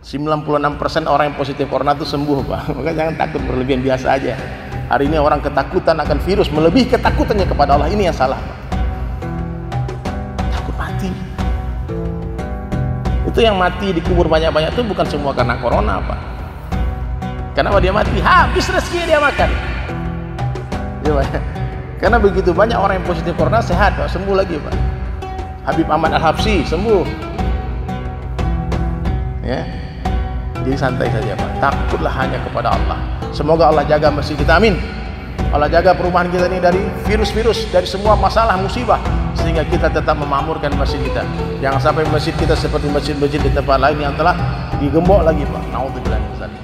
96% orang yang positif corona itu sembuh, Pak. Maka jangan takut berlebihan, biasa aja. Hari ini orang ketakutan akan virus, melebihi ketakutannya kepada Allah. Ini yang salah, Pak. Takut mati. Itu yang mati dikubur banyak-banyak itu bukan semua karena corona, Pak. Kenapa dia mati? Habis rezeki dia makan. Ya, Pak. Karena begitu banyak orang yang positif corona sehat, Pak, sembuh lagi, Pak. Habib Ahmad Al-Habsyi sembuh. Ya. Jadi santai saja, Pak. Takutlah hanya kepada Allah. Semoga Allah jaga masjid kita, amin. Allah jaga perumahan kita ini dari virus-virus, dari semua masalah musibah, sehingga kita tetap memakmurkan masjid kita. Jangan sampai masjid kita seperti masjid-masjid di tempat lain yang telah digembok lagi, Pak. Naudzubillah min dzalik.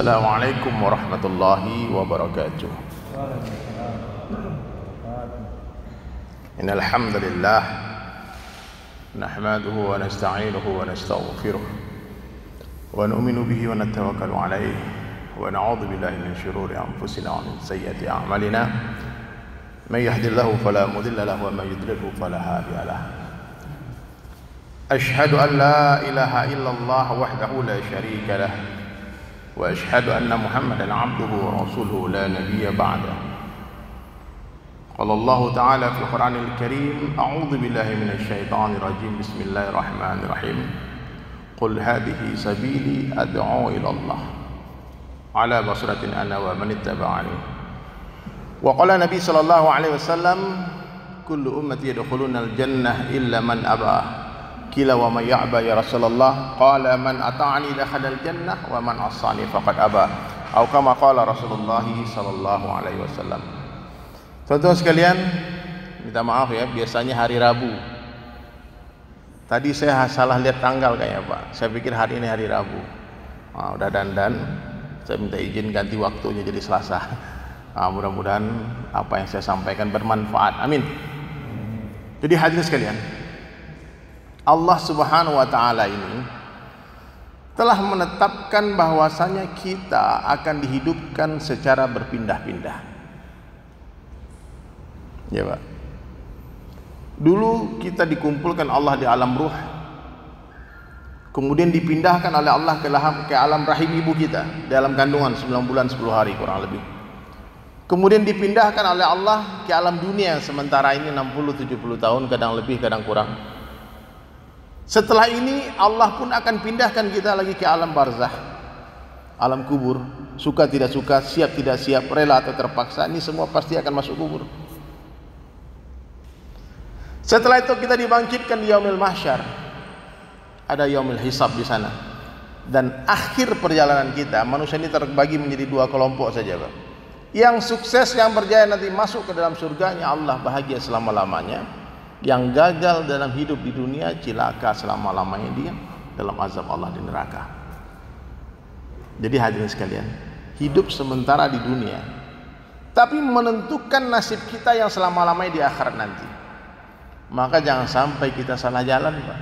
Assalamualaikum warahmatullahi wabarakatuh. Innal hamdalillah nahmaduhu wa nasta'inuhu wa nastaghfiruh wa nu'minu bihi wa natawakkalu alayhi wa na'udzu billahi min shururi anfusina wa min sayyiati a'malina may yahdihillahu fala mudilla lahu wa may yudlilhu fala hadiya lahu. Ashhadu an la ilaha illallah wahdahu la syarika lahu وأشهد أن محمدًا عبده ورسوله لا نبي بعده. قال الله تعالى في القرآن الكريم: أعوذ بالله من الشيطان الرجيم بسم الله الرحمن الرحيم قل هذه سبيلي أدعو إلى الله على بصيرة أنا ومن اتبعني. وقال النبي صلى الله عليه وسلم: كل أمتي يدخلون الجنة إلا من أبى. Qila wa may ya'ba ya Rasulullah, qala man ata'ani dakhala al-jannah wa man 'asani faqad aba, atau kama qala Rasulullah sallallahu alaihi wasallam. Teman-teman sekalian, minta maaf ya, biasanya hari Rabu. Tadi saya salah lihat tanggal kayaknya, Pak. Saya pikir hari ini hari Rabu. Udah dandan, saya minta izin ganti waktunya jadi Selasa. Mudah-mudahan apa yang saya sampaikan bermanfaat. Amin. Jadi hadirin sekalian, Allah Subhanahu wa taala ini telah menetapkan bahwasanya kita akan dihidupkan secara berpindah-pindah. Ya, Pak. Dulu kita dikumpulkan Allah di alam ruh, kemudian dipindahkan oleh Allah ke alam rahim ibu kita dalam kandungan 9 bulan 10 hari kurang lebih. Kemudian dipindahkan oleh Allah ke alam dunia, sementara ini 60-70 tahun, kadang lebih kadang kurang. Setelah ini Allah pun akan pindahkan kita lagi ke alam barzah, alam kubur. Suka tidak suka, siap tidak siap, rela atau terpaksa, ini semua pasti akan masuk kubur. Setelah itu kita dibangkitkan di yaumil mahsyar, ada yaumil hisab di sana. Dan akhir perjalanan kita, manusia ini terbagi menjadi 2 kelompok saja, Pak. Yang sukses, yang berjaya nanti masuk ke dalam surganya Allah, bahagia selama-lamanya. Yang gagal dalam hidup di dunia, cilaka selama-lamanya dia dalam azab Allah di neraka. Jadi hadirin sekalian, hidup sementara di dunia, tapi menentukan nasib kita yang selama-lamanya di akhirat nanti. Maka jangan sampai kita salah jalan, Pak.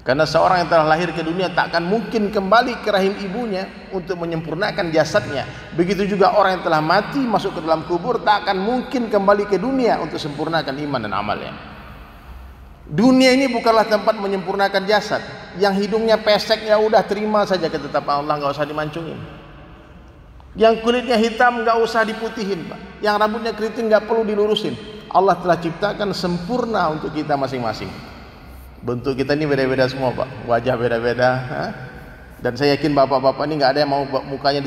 Karena seorang yang telah lahir ke dunia tak akan mungkin kembali ke rahim ibunya untuk menyempurnakan jasadnya. Begitu juga orang yang telah mati masuk ke dalam kubur tak akan mungkin kembali ke dunia untuk sempurnakan iman dan amalnya. Dunia ini bukanlah tempat menyempurnakan jasad. Yang hidungnya pesek ya udah terima saja ketetapan Allah, nggak usah dimancungin. Yang kulitnya hitam nggak usah diputihin, Pak. Yang rambutnya keriting nggak perlu dilurusin. Allah telah ciptakan sempurna untuk kita masing-masing. Bentuk kita ini beda-beda semua, Pak. Wajah beda-beda. Dan saya yakin bapak-bapak ini nggak ada yang mau mukanya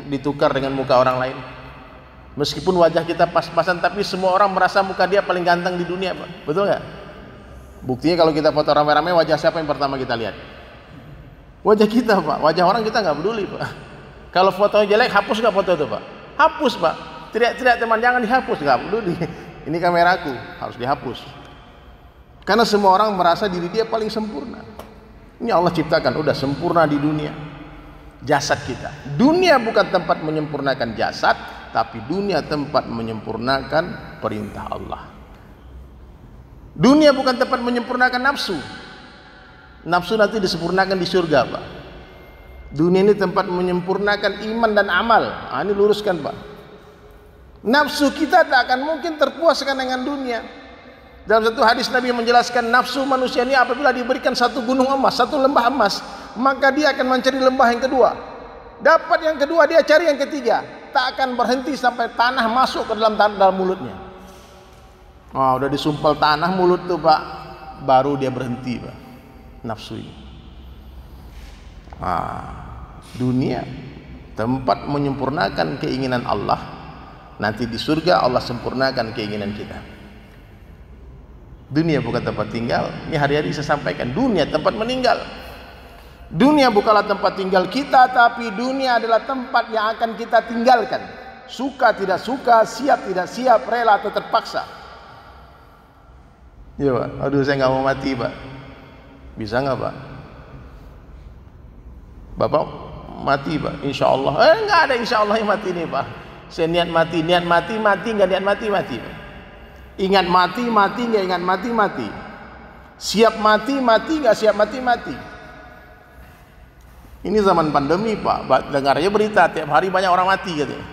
ditukar dengan muka orang lain. Meskipun wajah kita pas-pasan, tapi semua orang merasa muka dia paling ganteng di dunia, Pak. Betul nggak? Buktinya kalau kita foto rame-rame, wajah siapa yang pertama kita lihat? Wajah kita, Pak. Wajah orang kita nggak peduli, Pak. Kalau fotonya jelek, hapus nggak foto itu, Pak? Hapus, Pak. Teriak-teriak teman, jangan dihapus, nggak peduli. Ini kameraku, harus dihapus. Karena semua orang merasa diri dia paling sempurna. Ini Allah ciptakan, udah sempurna di dunia. Jasad kita. Dunia bukan tempat menyempurnakan jasad, tapi dunia tempat menyempurnakan perintah Allah. Dunia bukan tempat menyempurnakan nafsu. Nafsu nanti disempurnakan di surga, Pak. Dunia ini tempat menyempurnakan iman dan amal. Ini luruskan, Pak. Nafsu kita tak akan mungkin terpuaskan dengan dunia. Dalam satu hadis Nabi menjelaskan nafsu manusia ini apabila diberikan satu gunung emas, satu lembah emas, maka dia akan mencari lembah yang kedua. Dapat yang kedua, dia cari yang ketiga. Tak akan berhenti sampai tanah masuk ke dalam mulutnya. Udah disumpal tanah mulut tuh, Pak, baru dia berhenti, Pak. Nafsu ini. Dunia tempat menyempurnakan keinginan Allah. Nanti di surga Allah sempurnakan keinginan kita. Dunia bukan tempat tinggal. Ini hari-hari saya sampaikan, dunia tempat meninggal. Dunia bukanlah tempat tinggal kita, tapi dunia adalah tempat yang akan kita tinggalkan. Suka tidak suka, siap tidak siap, rela atau terpaksa. Ya, Pak. Aduh, saya nggak mau mati, Pak. Bisa nggak, Pak? Bapak mati, Pak? Insya Allah. Nggak ada insya Allah yang mati nih, Pak. Saya niat mati, mati, nggak niat mati, mati. Ingat mati, nggak ingat mati, mati. Siap mati, nggak siap mati, mati. Ini zaman pandemi, Pak. Dengar aja berita, tiap hari banyak orang mati katanya.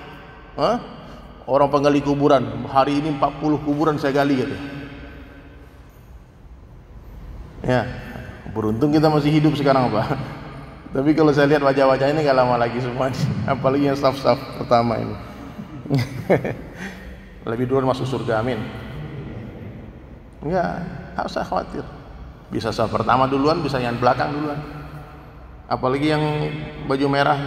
Orang penggali kuburan, hari ini 40 kuburan saya gali katanya. Ya, beruntung kita masih hidup sekarang, Pak. Tapi kalau saya lihat wajah-wajah ini nggak lama lagi semua, apalagi yang staff-staff pertama ini. Lebih duluan masuk surga, amin. Enggak usah khawatir. Bisa staff pertama duluan, bisa yang belakang duluan. Apalagi yang baju merah.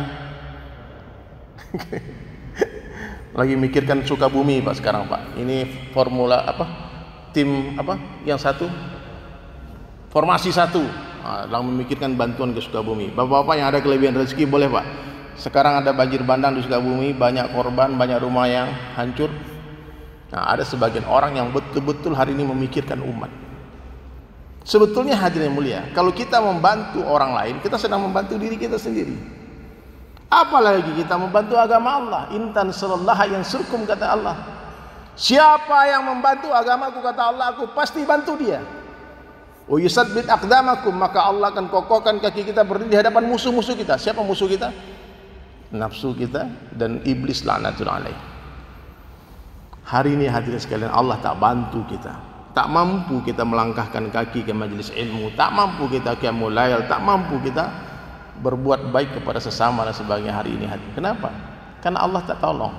Lagi mikirkan Sukabumi, Pak, sekarang, Pak. Ini formula apa? Tim apa? Yang satu? Formasi satu. Dalam memikirkan bantuan ke Sukabumi. Bapak-bapak yang ada kelebihan rezeki boleh, Pak. Sekarang ada banjir bandang di Sukabumi, banyak korban, banyak rumah yang hancur. Ada sebagian orang yang betul-betul hari ini memikirkan umat. Sebetulnya hadirin mulia, kalau kita membantu orang lain, kita sedang membantu diri kita sendiri. Apalagi kita membantu agama Allah. Intan sallallahu yang surkum, kata Allah. Siapa yang membantu agamaku, kata Allah, aku pasti bantu dia. Wa yusabbit aqdamakum, maka Allah akan kokohkan kaki kita berdiri di hadapan musuh-musuh kita. Siapa musuh kita? Nafsu kita dan iblis laknatul alaih. Hari ini hadirin sekalian, Allah tak bantu kita. Tak mampu kita melangkahkan kaki ke majelis ilmu, tak mampu kita qiyamul lail, tak mampu kita berbuat baik kepada sesama dan sebagainya hari ini. Kenapa? Karena Allah tak tolong.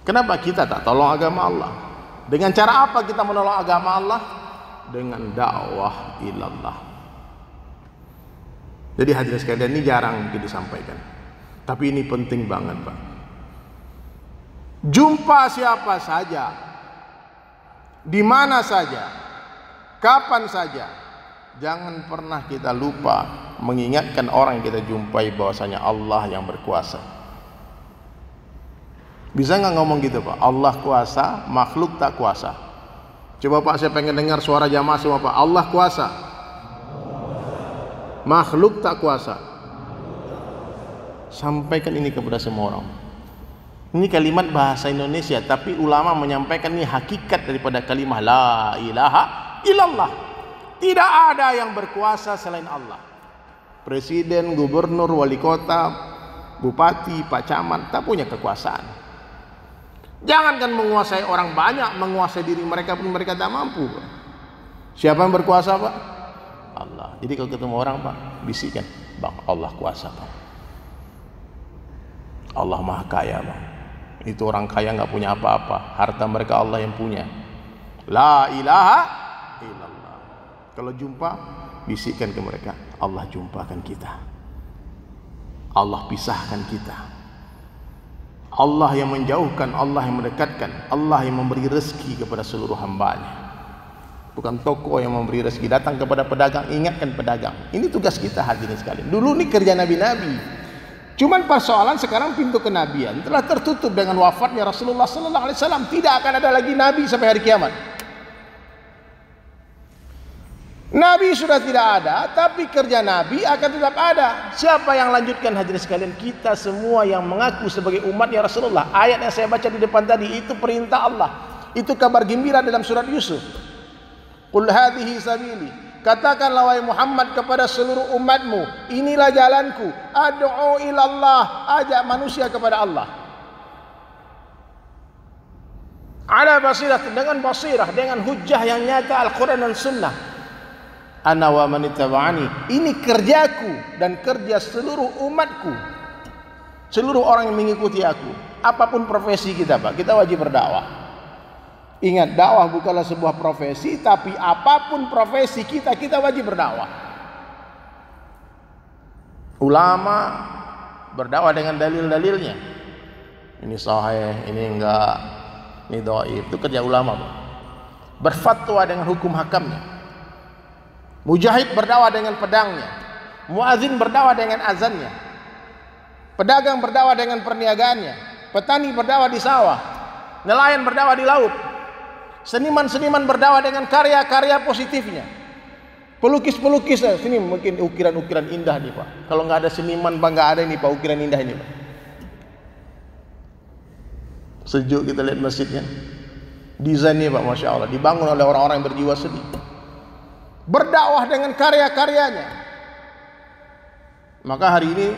Kenapa kita tak tolong agama Allah? Dengan cara apa kita menolong agama Allah? Dengan dakwah ilallah. Jadi hadirin sekalian, ini jarang mungkin disampaikan, tapi ini penting banget, Pak. Jumpa siapa saja, di mana saja, kapan saja, jangan pernah kita lupa mengingatkan orang yang kita jumpai bahwasanya Allah yang berkuasa. Bisa nggak ngomong gitu, Pak? Allah kuasa, makhluk tak kuasa. Coba, Pak, saya pengen dengar suara jamaah semua, Pak. Allah kuasa, makhluk tak kuasa. Sampaikan ini kepada semua orang. Ini kalimat bahasa Indonesia, tapi ulama menyampaikan ini hakikat daripada kalimah la ilaha illallah. Tidak ada yang berkuasa selain Allah. Presiden, gubernur, wali kota, bupati, pak camat tak punya kekuasaan. Jangankan menguasai orang banyak, menguasai diri mereka pun mereka tak mampu. Siapa yang berkuasa, Pak? Allah. Jadi kalau ketemu orang, Pak, bisikan, Bang, Allah kuasa, Pak. Allah maha kaya, Pak. Itu orang kaya nggak punya apa-apa, harta mereka Allah yang punya. La ilaha illallah. Kalau jumpa, bisikkan ke mereka, Allah jumpakan kita, Allah pisahkan kita. Allah yang menjauhkan, Allah yang mendekatkan, Allah yang memberi rezeki kepada seluruh hambanya. Bukan toko yang memberi rezeki. Datang kepada pedagang, ingatkan pedagang. Ini tugas kita hadirin sekalian. Dulu ini kerja nabi-nabi. Cuman persoalan sekarang pintu kenabian telah tertutup dengan wafatnya Rasulullah sallallahu alaihi wasallam. Tidak akan ada lagi nabi sampai hari kiamat. Nabi sudah tidak ada, tapi kerja Nabi akan tetap ada. Siapa yang lanjutkan hadirin sekalian? Kita semua yang mengaku sebagai umatnya Rasulullah. Ayat yang saya baca di depan tadi itu perintah Allah. Itu kabar gembira dalam surat Yusuf. Qul hadhihi sabili. Katakanlah wahai Muhammad kepada seluruh umatmu, inilah jalanku. Ad'u ilallah, ajak manusia kepada Allah. Ala basirah, dengan basirah, dengan hujjah yang nyata Al-Quran dan Sunnah. Ana wa man ittaba'ani, ini kerjaku dan kerja seluruh umatku, seluruh orang yang mengikuti aku. Apapun profesi kita Pak, kita wajib berdakwah. Ingat, dakwah bukanlah sebuah profesi, tapi apapun profesi kita, kita wajib berdakwah. Ulama berdakwah dengan dalil-dalilnya. Ini sahih, ini enggak, ini dhaif. Itu kerja ulama Pak. Berfatwa dengan hukum hakamnya. Mujahid berdakwah dengan pedangnya, muadzin berdakwah dengan azannya, pedagang berdakwah dengan perniagaannya, petani berdakwah di sawah, nelayan berdakwah di laut, seniman-seniman berdakwah dengan karya-karya positifnya, pelukis-pelukis. Sini mungkin ukiran-ukiran indah nih Pak. Kalau nggak ada seniman Pak, nggak ada ini Pak, ukiran indah ini Pak. Sejuk kita lihat masjidnya, desainnya Pak, Masya Allah, dibangun oleh orang-orang yang berjiwa seni. Berdakwah dengan karya-karyanya. Maka hari ini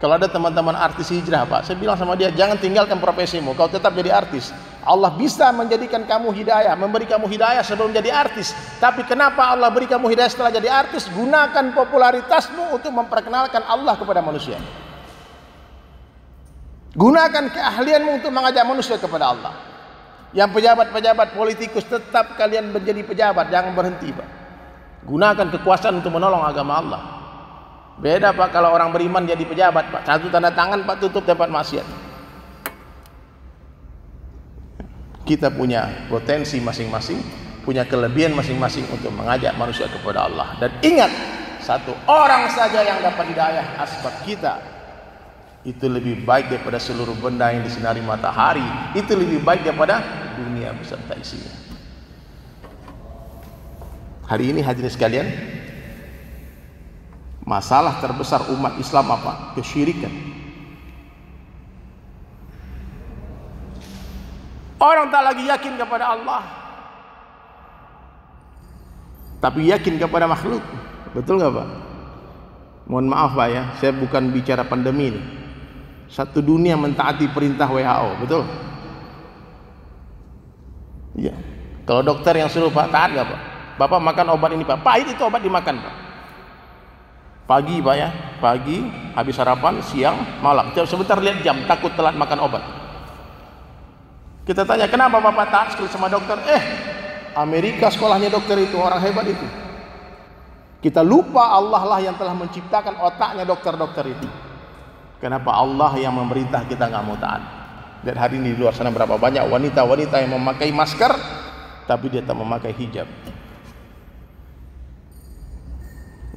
kalau ada teman-teman artis hijrah Pak, saya bilang sama dia, jangan tinggalkan profesimu, kau tetap jadi artis. Allah bisa menjadikan kamu hidayah, memberi kamu hidayah sebelum jadi artis. Tapi kenapa Allah beri kamu hidayah setelah jadi artis? Gunakan popularitasmu untuk memperkenalkan Allah kepada manusia. Gunakan keahlianmu untuk mengajak manusia kepada Allah. Yang pejabat-pejabat politikus, tetap kalian menjadi pejabat, jangan berhenti Pak. Gunakan kekuasaan untuk menolong agama Allah. Beda Pak kalau orang beriman jadi pejabat Pak, satu tanda tangan Pak, tutup tempat maksiat. Kita punya potensi masing-masing, punya kelebihan masing-masing untuk mengajak manusia kepada Allah. Dan ingat, satu orang saja yang dapat hidayah asbab kita, itu lebih baik daripada seluruh benda yang disinari matahari. Itu lebih baik daripada dunia beserta isinya. Hari ini hadirin sekalian, masalah terbesar umat Islam apa? Kesyirikan. Orang tak lagi yakin kepada Allah, tapi yakin kepada makhluk. Betul nggak Pak? Mohon maaf Pak ya, saya bukan bicara pandemi ini. Satu dunia mentaati perintah WHO, betul? Iya. Kalau dokter yang suruh Pak, taat nggak Pak? Bapak makan obat ini Pak, pahit itu obat dimakan Pak. Pagi Pak ya, pagi habis sarapan, siang, malam. Sebentar lihat jam, takut telat makan obat. Kita tanya, kenapa Bapak taat sekali sama dokter? Amerika sekolahnya dokter itu, orang hebat itu. Kita lupa Allah lah yang telah menciptakan otaknya dokter-dokter itu. Kenapa Allah yang memerintah kita nggak mau taat? Dan hari ini di luar sana berapa banyak wanita-wanita yang memakai masker, tapi dia tak memakai hijab.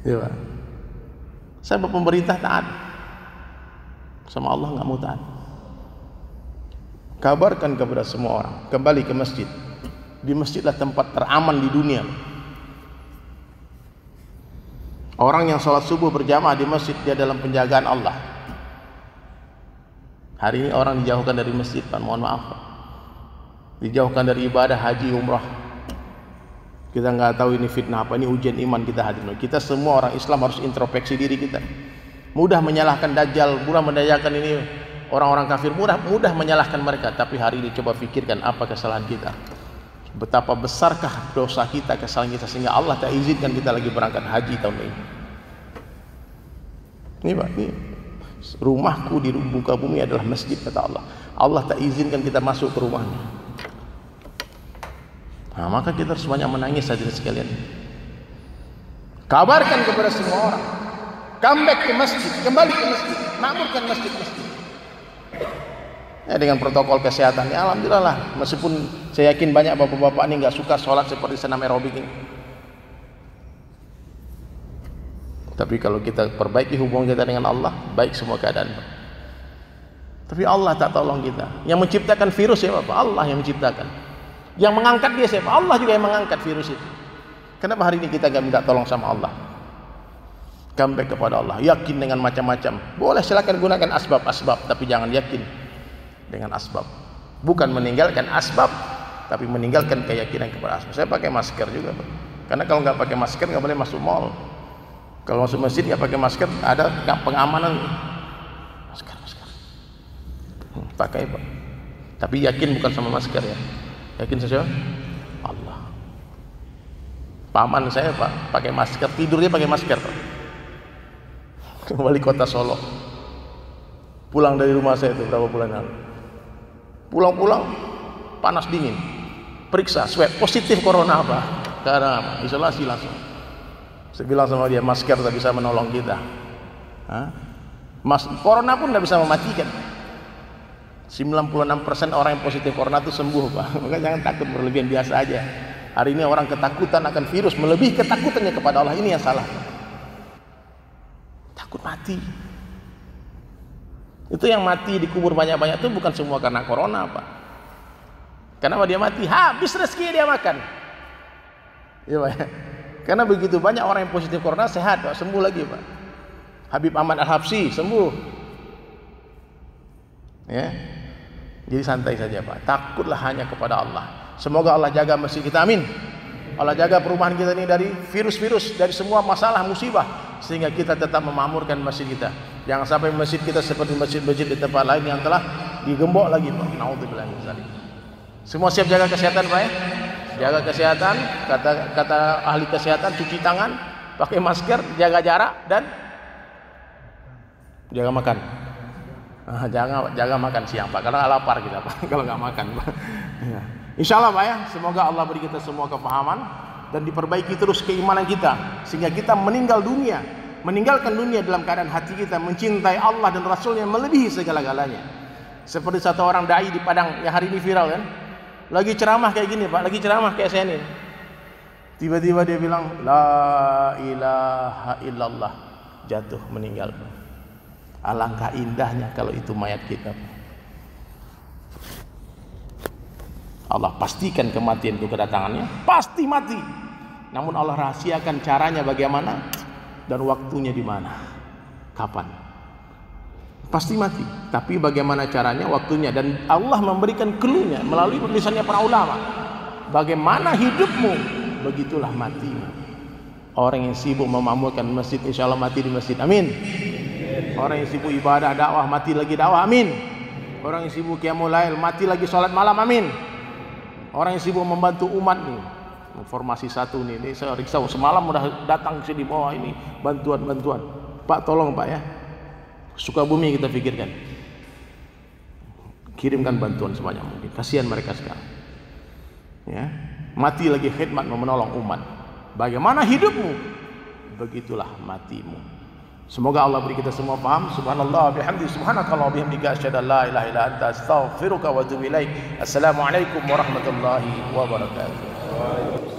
Ya, sebab pemerintah taat, sama Allah nggak mau taat. Kabarkan kepada semua orang, kembali ke masjid. Di masjidlah tempat teraman di dunia. Orang yang sholat subuh berjamaah di masjid, dia dalam penjagaan Allah. Hari ini orang dijauhkan dari masjid Pak, mohon maaf Pak. Dijauhkan dari ibadah haji umrah. Kita nggak tahu ini fitnah apa, ini ujian iman kita hadirin. Kita semua orang Islam harus introspeksi diri kita. Mudah menyalahkan Dajjal, mudah menyalahkan ini orang-orang kafir, mudah menyalahkan mereka. Tapi hari ini coba pikirkan apa kesalahan kita. Betapa besarkah dosa kita, kesalahan kita, sehingga Allah tak izinkan kita lagi berangkat haji tahun ini. Ini Pak, ini rumahku di muka bumi adalah masjid kata Allah. Allah tak izinkan kita masuk ke rumahnya. Nah, maka kita harus banyak menangis hadirin sekalian. Kabarkan kepada semua orang, comeback ke masjid, kembali ke masjid, makmurkan masjid-masjid. Ya, dengan protokol kesehatan, ya alhamdulillah lah. Meskipun saya yakin banyak bapak-bapak ini nggak suka sholat seperti senam aerobik ini. Tapi kalau kita perbaiki hubungan kita dengan Allah, baik semua keadaan. Tapi Allah tak tolong kita. Yang menciptakan virus siapa? Allah yang menciptakan. Yang mengangkat dia siapa? Allah juga yang mengangkat virus itu. Kenapa hari ini kita gak minta tolong sama Allah? Comeback kepada Allah, yakin dengan macam-macam. Boleh, silakan gunakan asbab-asbab, tapi jangan yakin dengan asbab. Bukan meninggalkan asbab, tapi meninggalkan keyakinan kepada asbab. Saya pakai masker juga, Pak. Karena kalau nggak pakai masker nggak boleh masuk mall. Kalau masuk masjid nggak pakai masker, ada pengamanan. Masker. Pakai, Pak. Tapi yakin bukan sama masker ya. Yakin saja Allah. Paman saya, Pak, pakai masker, tidurnya pakai masker, Pak. Wali kota Solo, pulang dari rumah saya itu berapa bulan lalu, pulang panas dingin, periksa swab positif corona, Pak. Karena isolasi langsung. Saya bilang sama dia, masker tak bisa menolong kita. Corona pun tidak bisa mematikan. 96% orang yang positif corona itu sembuh, Pak. Maka jangan takut berlebihan, biasa aja. Hari ini orang ketakutan akan virus, melebihi ketakutannya kepada Allah. Ini yang salah. Takut mati. Itu yang mati dikubur banyak-banyak itu bukan semua karena corona, Pak. Kenapa dia mati? Habis rezeki dia makan. Iya, Pak. Karena begitu banyak orang yang positif corona sehat, Pak, sembuh lagi, Pak. Habib Ahmad Al-Habsyi sembuh. Ya. Jadi santai saja, Pak. Takutlah hanya kepada Allah. Semoga Allah jaga masjid kita, amin. Allah jaga perumahan kita ini dari virus-virus, dari semua masalah musibah, sehingga kita tetap memakmurkan masjid kita. Jangan sampai masjid kita seperti masjid-masjid di tempat lain yang telah digembok lagi, Pak. Naudzubillah min dzalik. Semua siap jaga kesehatan, Pak ya? Jaga kesehatan, kata ahli kesehatan, cuci tangan, pakai masker, jaga jarak, dan jaga makan. Jaga makan siang, Pak, karena lapar kita, Pak, kalau nggak makan, Pak. Ya. Insya Allah, Pak ya, semoga Allah beri kita semua kepahaman dan diperbaiki terus keimanan kita, sehingga kita meninggalkan dunia dalam keadaan hati kita mencintai Allah dan Rasulnya melebihi segala-galanya. Seperti satu orang dai di Padang yang hari ini viral kan, lagi ceramah kayak gini, Pak, lagi ceramah kayak saya ini, tiba-tiba dia bilang la ilaha illallah, jatuh meninggal, Pak. Alangkah indahnya kalau itu mayat kita, Pak. Allah pastikan kematian itu kedatangannya, pasti mati. Namun Allah rahasiakan caranya bagaimana dan waktunya di mana, kapan. Pasti mati, tapi bagaimana caranya, waktunya, dan Allah memberikan clue-nya melalui tulisannya para ulama. Bagaimana hidupmu, begitulah matimu. Orang yang sibuk memakmurkan masjid, insya Allah mati di masjid, amin. Orang yang sibuk ibadah dakwah, mati lagi dakwah, amin. Orang yang sibuk qiyamul lail, mati lagi sholat malam, amin. Orang yang sibuk membantu umat nih, formasi satu nih, ini saya risau, semalam udah datang ke sini bawa ini bantuan, Pak tolong, Pak ya, Sukabumi kita pikirkan, kirimkan bantuan sebanyak mungkin, kasihan mereka sekarang ya, mati lagi khidmat menolong umat. Bagaimana hidupmu, begitulah matimu. Semoga Allah beri kita semua paham. Subhanallah bihamdi, subhanakallah bihamdika, asyhadu an la ilaha illa anta, astaghfiruka wa atubu ilaik. Assalamualaikum warahmatullahi wabarakatuh.